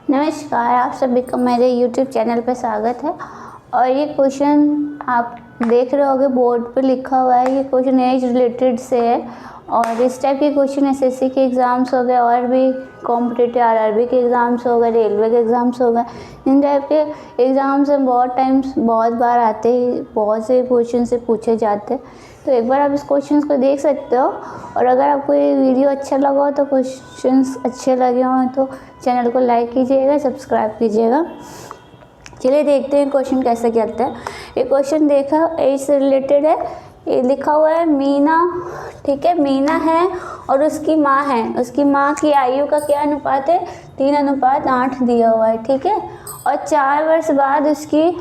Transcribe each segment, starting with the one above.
नमस्कार, आप सभी का मेरे YouTube चैनल पर स्वागत है। और ये क्वेश्चन आप देख रहे होगे बोर्ड पे लिखा हुआ है। ये क्वेश्चन एज रिलेटेड से है और इस टाइप के क्वेश्चन एसएससी के एग्ज़ाम्स हो गए और भी कॉम्पिटिटिव आरआरबी के एग्ज़ाम्स हो गए, रेलवे के एग्ज़ाम्स हो गए। इन टाइप के एग्ज़ाम्स में बहुत बार आते ही बहुत से क्वेश्चन से पूछे जाते हैं। तो एक बार आप इस क्वेश्चंस को देख सकते हो और अगर आपको ये वीडियो अच्छा लगा हो तो क्वेश्चंस अच्छे लगे हों तो चैनल को लाइक कीजिएगा, सब्सक्राइब कीजिएगा। चलिए देखते हैं क्वेश्चन कैसे करते हैं। ये क्वेश्चन देखा एज से रिलेटेड है। ये लिखा हुआ है मीना, ठीक है, मीना है और उसकी माँ है। उसकी माँ की आयु का क्या अनुपात है? 3:8 दिया हुआ है, ठीक है। और 4 वर्ष बाद उसकी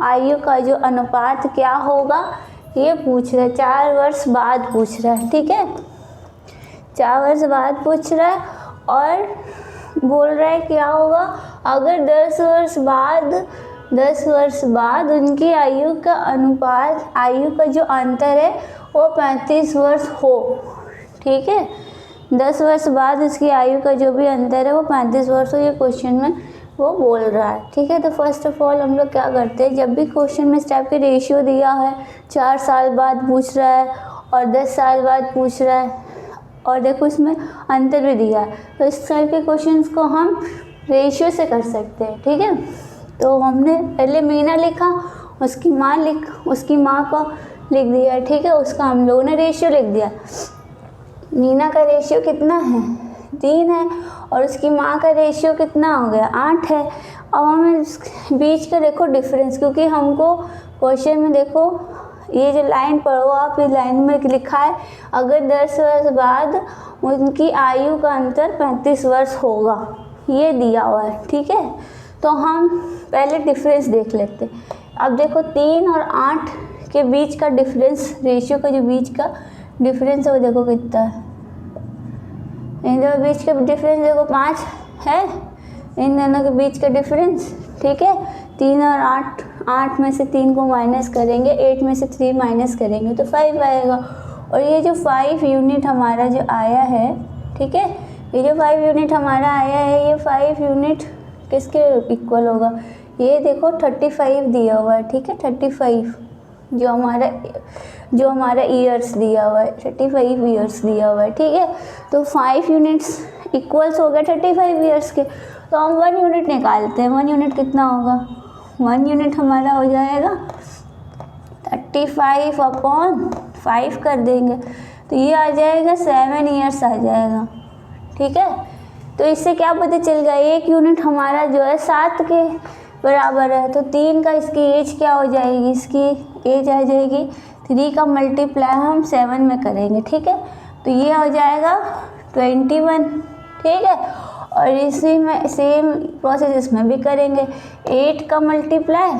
आयु का जो अनुपात क्या होगा ये पूछ रहा है। 4 वर्ष बाद पूछ रहा है, ठीक है। 4 वर्ष बाद पूछ रहा है और बोल रहा है क्या होगा अगर 10 वर्ष बाद उनकी आयु का अनुपात, आयु का जो अंतर है वो 35 वर्ष हो, ठीक है। 10 वर्ष बाद उसकी आयु का जो भी अंतर है वो 35 वर्ष हो, ये क्वेश्चन में वो बोल रहा है, ठीक है। तो फर्स्ट ऑफ ऑल हम लोग क्या करते हैं, जब भी क्वेश्चन में इस टाइप के रेशियो दिया है, 4 साल बाद पूछ रहा है और 10 साल बाद पूछ रहा है और देखो इसमें अंतर भी दिया है, तो इस टाइप के क्वेश्चंस को हम रेशियो से कर सकते हैं, ठीक है। तो हमने पहले मीना लिखा, उसकी माँ को लिख दिया, ठीक है। उसका हम लोगों ने रेशियो लिख दिया। मीना का रेशियो कितना है? 3 है और उसकी माँ का रेशियो कितना हो गया? 8 है। अब हमें बीच का देखो डिफरेंस, क्योंकि हमको क्वेश्चन में देखो ये जो लाइन पढ़ो आप, ये लाइन में लिखा है अगर 10 वर्ष बाद उनकी आयु का अंतर 35 वर्ष होगा, ये दिया हुआ है, ठीक है। तो हम पहले डिफरेंस देख लेते हैं। अब देखो 3 और 8 के बीच का डिफरेंस, रेशियो का जो बीच का डिफरेंस है वो देखो कितना है। इन दोनों बीच का डिफरेंस देखो 5 है, इन दोनों के बीच का डिफरेंस, ठीक है। 3 और 8 में से 3 को माइनस करेंगे, 8 में से 3 माइनस करेंगे तो 5 आएगा। और ये जो 5 यूनिट हमारा जो आया है, ठीक है, ये जो 5 यूनिट हमारा आया है, ये 5 यूनिट किसके इक्वल होगा? ये देखो 35 दिया हुआ है, ठीक है। 35 जो हमारा ईयर्स दिया हुआ है, 35 ईयर्स दिया हुआ है, ठीक है। तो 5 यूनिट्स इक्वल्स हो गया 35 ईयर्स के। तो हम 1 यूनिट निकालते हैं। 1 यूनिट कितना होगा? 1 यूनिट हमारा हो जाएगा 35/5 कर देंगे तो ये आ जाएगा 7 ईयर्स आ जाएगा, ठीक है। तो इससे क्या पता चल गया, 1 यूनिट हमारा जो है 7 के बराबर है। तो 3 का इसकी एज क्या हो जाएगी? इसकी एज आ जाएगी 3 का मल्टीप्लाई हम 7 में करेंगे, ठीक है। तो ये हो जाएगा 21, ठीक है। और इसी में सेम प्रोसेस इसमें भी करेंगे। 8 का मल्टीप्लाई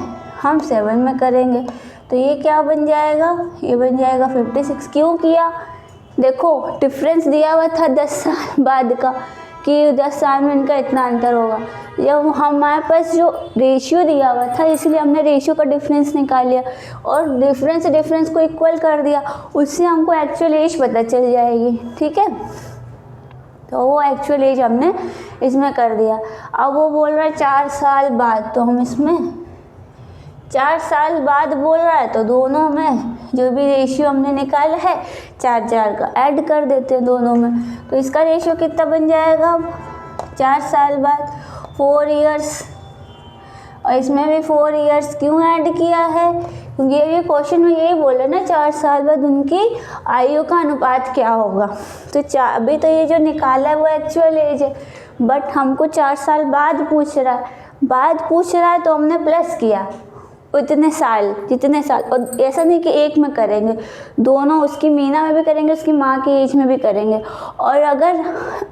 हम 7 में करेंगे तो ये क्या बन जाएगा? ये बन जाएगा 56। क्यों किया? देखो डिफरेंस दिया हुआ था 10 साल बाद का कि 10 साल में इनका इतना अंतर होगा। जब हमारे पास जो रेशियो दिया हुआ था इसलिए हमने रेशियो का डिफरेंस निकाल लिया और डिफरेंस को इक्वल कर दिया, उससे हमको एक्चुअल एज पता चल जाएगी, ठीक है। तो वो एक्चुअल एज हमने इसमें कर दिया। अब वो बोल रहा है 4 साल बाद, तो हम इसमें 4 साल बाद बोल रहा है तो दोनों में जो भी रेशियो हमने निकाला है 4 का ऐड कर देते हैं दोनों में। तो इसका रेशियो कितना बन जाएगा? 4 साल बाद 4 ईयर्स, और इसमें भी 4 ईयर्स क्यों ऐड किया है? क्योंकि ये क्वेश्चन में यही बोले ना 4 साल बाद उनकी आयु का अनुपात क्या होगा। तो अभी तो ये जो निकाला है वो एक्चुअल एज है, बट हमको 4 साल बाद पूछ रहा है तो हमने प्लस किया जितने साल। और ऐसा नहीं कि एक में करेंगे, दोनों, उसकी मीना में भी करेंगे, उसकी माँ की एज में भी करेंगे। और अगर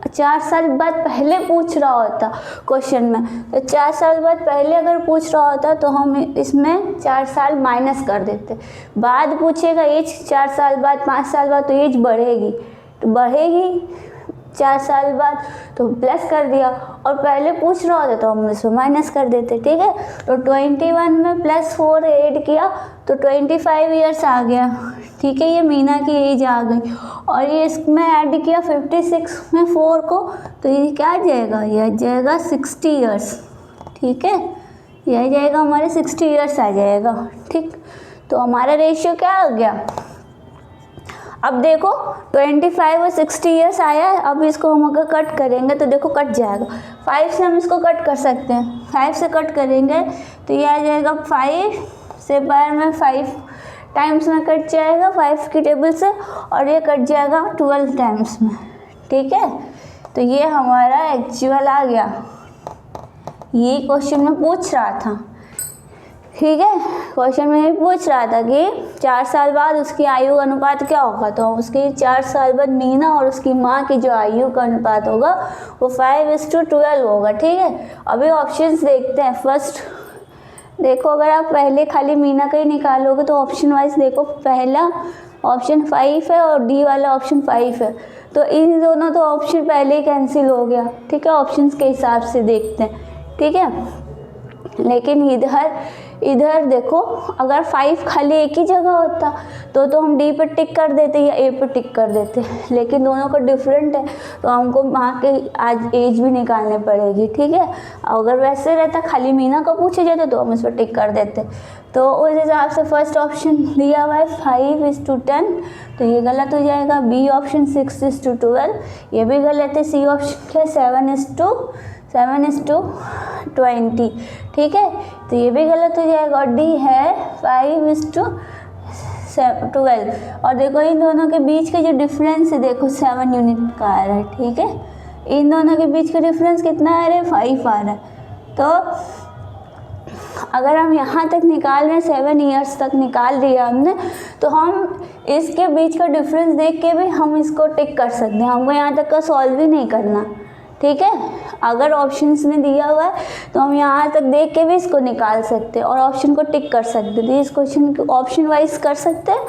4 साल बाद पहले पूछ रहा होता क्वेश्चन में, तो 4 साल बाद पहले अगर पूछ रहा होता तो हम इसमें 4 साल माइनस कर देते। बाद पूछेगा एज 4 साल बाद, 5 साल बाद, तो एज बढ़ेगी 4 साल बाद, तो प्लस कर दिया, और पहले पूछ रहा होता तो हम उसमें माइनस कर देते। ठीक है, तो 21 में +4 ऐड किया तो 25 ईयर्स आ गया। ठीक है, ये मीना की एज आ गई, और ये इसमें ऐड किया 56 में 4 को, तो ये क्या आ जाएगा, ये आ जाएगा 60 ईयर्स। ठीक है, ये आ जाएगा हमारे 60 ईयर्स आ जाएगा। ठीक, तो हमारा रेशियो क्या आ गया, अब देखो 25 और 60 ईयर्स आया है। अब इसको हम अगर कट करेंगे तो देखो कट जाएगा, 5 से हम इसको कट कर सकते हैं, 5 से कट करेंगे तो ये आ जाएगा 5 से बार में 5 टाइम्स में कट जाएगा 5 की टेबल से, और ये कट जाएगा 12 टाइम्स में। ठीक है, तो ये हमारा एक्चुअल आ गया, ये क्वेश्चन में पूछ रहा था। ठीक है, क्वेश्चन में ये पूछ रहा था कि 4 साल बाद उसकी आयु का अनुपात क्या होगा, तो उसके 4 साल बाद मीना और उसकी माँ की जो आयु का अनुपात होगा वो 5:12 होगा। ठीक है, अभी ऑप्शंस देखते हैं। फर्स्ट देखो, अगर आप पहले खाली मीना का ही निकालोगे तो ऑप्शन वाइज देखो, पहला ऑप्शन 5 है और डी वाला ऑप्शन 5 है, तो इन दोनों तो ऑप्शन पहले ही कैंसिल हो गया। ठीक है, ऑप्शंस के हिसाब से देखते हैं। ठीक है, लेकिन इधर देखो, अगर 5 खाली एक ही जगह होता तो हम डी पर टिक कर देते या ए पर टिक कर देते, लेकिन दोनों का डिफरेंट है तो हमको माँ के आज एज भी निकालने पड़ेगी। ठीक है, अगर वैसे रहता खाली मीना का पूछे जाते तो हम इस पर टिक कर देते। तो उस हिसाब से फर्स्ट ऑप्शन दिया हुआ है 5:10, तो ये गलत हो जाएगा। बी ऑप्शन 6:12, ये भी गलत है। सी ऑप्शन क्या, 7:20। ठीक है, तो ये भी गलत हो जाएगा। और डी है 5:12, और देखो इन दोनों के बीच का जो डिफरेंस है देखो 7 यूनिट का आ रहा है। ठीक है, इन दोनों के बीच का डिफरेंस कितना आ रहा है, 5 आ रहा है। तो अगर हम यहाँ तक निकाल रहे हैं, 7 ईयर्स तक निकाल लिया हमने, तो हम इसके बीच का डिफरेंस देख के भी हम इसको टिक कर सकते हैं, हमको यहाँ तक का सॉल्व ही नहीं करना। ठीक है, अगर ऑप्शंस में दिया हुआ है तो हम यहाँ तक देख के भी इसको निकाल सकते हैं और ऑप्शन को टिक कर सकते हैं। तो इस क्वेश्चन को ऑप्शन वाइज कर सकते हैं,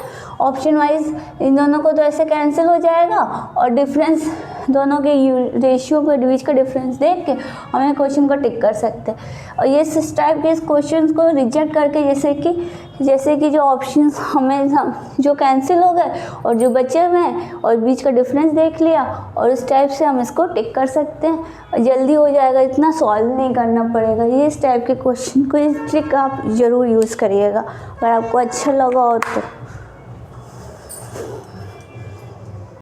ऑप्शन वाइज इन दोनों को तो ऐसे कैंसिल हो जाएगा, और डिफरेंस दोनों के रेशियो के बीच का डिफरेंस देख के हमें क्वेश्चन को टिक कर सकते हैं। और ये इस टाइप के इस क्वेश्चन को रिजेक्ट करके, जैसे कि जो ऑप्शंस हमें जो कैंसिल हो गए और जो बचे हुए हैं और बीच का डिफरेंस देख लिया, और इस टाइप से हम इसको टिक कर सकते हैं और जल्दी हो जाएगा, इतना सॉल्व नहीं करना पड़ेगा। ये इस टाइप के क्वेश्चन को, इस ट्रिक आप ज़रूर यूज़ करिएगा। अगर आपको अच्छा लगा हो तो